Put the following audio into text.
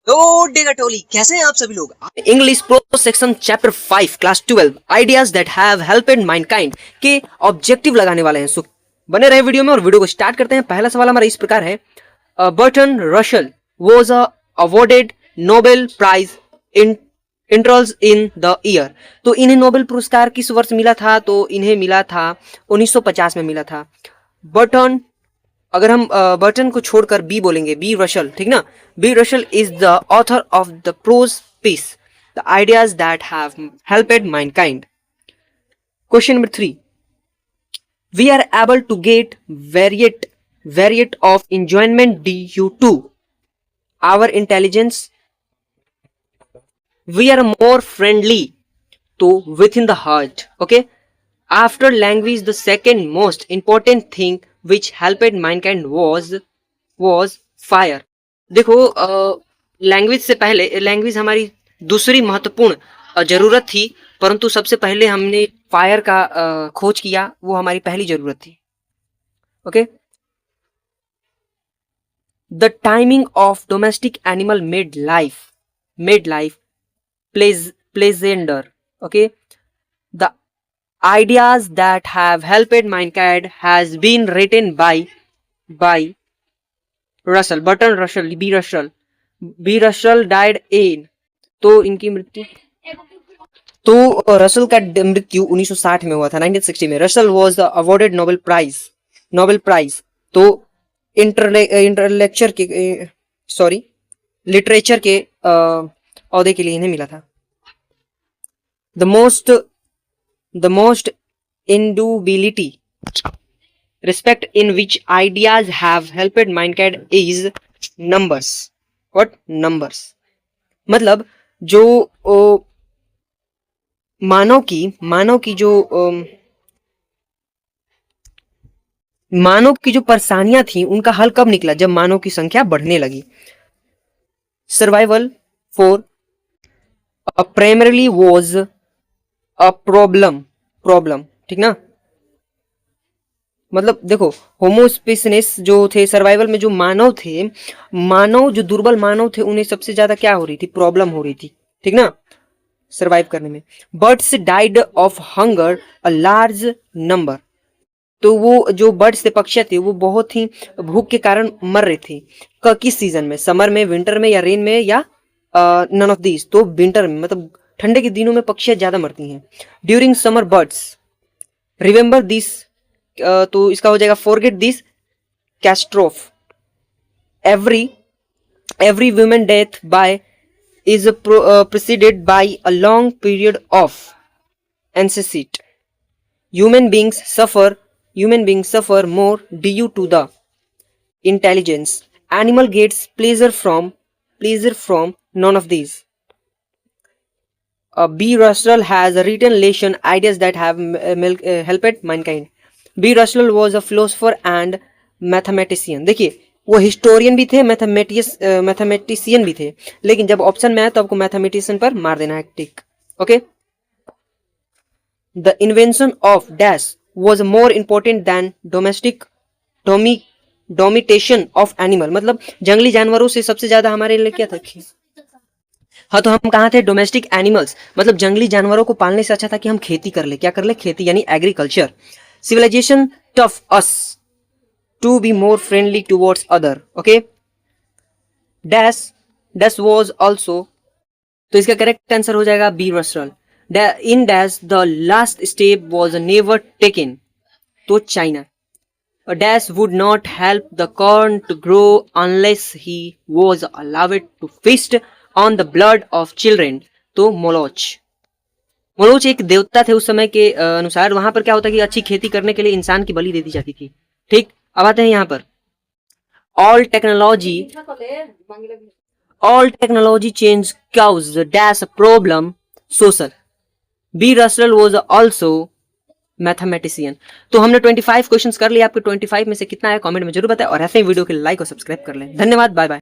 तो डेगा टोली कैसे हैं आप सभी लोग। English prose section chapter 5 class 12 ideas that have helped mankind के ऑब्जेक्टिव लगाने वाले हैं। सो बने रहे वीडियो में और वीडियो को स्टार्ट करते हैं। पहला सवाल हमारा इस प्रकार है, Bertrand Russell was awarded Nobel prize in इंटरल्स इन द ईयर। तो इन्हें नोबेल पुरस्कार किस वर्ष मिला था? तो इन्हें मिला था 1950 में मिला था। बर्टन, अगर हम बर्टन को छोड़कर बी बोलेंगे, बी रशल, ठीक ना। B Russell is the author of the prose piece the ideas that have helped mankind. Question number 3, we are able to get variety of enjoyment due to our intelligence. We are more friendly to within the heart. Okay, after language the second most important thing which helped mankind was fire. देखो, language से पहले language हमारी दूसरी महत्वपूर्ण जरूरत थी, परंतु सबसे पहले हमने फायर का खोज किया, वो हमारी पहली जरूरत थी। Okay, the timing of domestic animal made life pleasanter. Okay, the ideas that have helped mankind has been written by Russell, Bertrand Russell, B. Russell died in, तो इनकी मृत्यु, तो रसल का मृत्यु 1960 में हुआ था, 1960 में। Russell was awarded Nobel prize तो इंटरलेक्चर के लिटरेचर के औहदे के लिए इन्हें मिला था। The most indubitability respect in which ideas have helped mankind is numbers. What? Numbers. मतलब जो मानव की जो परेशानियां थी उनका हल कब निकला? जब मानव की संख्या बढ़ने लगी। Survival for primarily was a problem, ठीक ना। मतलब देखो, होमोस्पेसिस जो थे, सर्वाइवल में जो दुर्बल मानव थे, उन्हें सबसे ज्यादा क्या हो रही थी? प्रॉब्लम हो रही थी, ठीक ना, सर्वाइव करने में। Birds died of hunger a large number. तो वो जो बर्ड्स थे, पक्षी थे, वो बहुत ही भूख के कारण मर रहे थे। किस सीजन में? समर में, विंटर में, या रेन में, या नन ऑफ दीज। तो विंटर में, मतलब ठंडे के दिनों में पक्षियां ज्यादा मरती हैं। During summer birds remember this, तो इसका हो जाएगा forget this catastrophe. Every women death by is preceded by a long period of anxiety. Human beings suffer more due to the intelligence. Animal gets pleasure from none of these. B. Russell has written lesson ideas that have helped mankind. B. Russell was a philosopher and mathematician. देखिए, वो historian भी थे, mathematician भी थे, लेकिन जब option में आया तो आपको मैथमेटिशियन पर मार देना है tick. Okay, the invention of dash was more important than domestication of animal. मतलब जंगली जानवरों से सबसे ज्यादा हमारे लिए क्या था? हाँ, तो हम कहाँ थे? डोमेस्टिक एनिमल्स, मतलब जंगली जानवरों को पालने से अच्छा था कि हम खेती कर ले। क्या कर ले? खेती, यानी agriculture. Civilisation tough us to be more friendly towards other. Okay, dash was also, तो इसका करेक्ट आंसर हो जाएगा B Russell. In dash the last step was never taken, तो China. Dash would not help the corn to grow unless he was allowed to feast on the blood of children, तो मोलोच एक देवता थे उस समय के अनुसार। वहां पर क्या होता है कि अच्छी खेती करने के लिए इंसान की बलि दे दी जाती थी। ठीक, अब आते हैं यहां पर। All technology change cause dash problem social. B Russell was also mathematician. तो हमने 25 क्वेश्चंस कर लिए। आपके 25 में से कितना आया कमेंट में जरूर बताएं, और ऐसे ही वीडियो के लाइक और सब्सक्राइब कर लें। धन्यवाद, बाय बाय।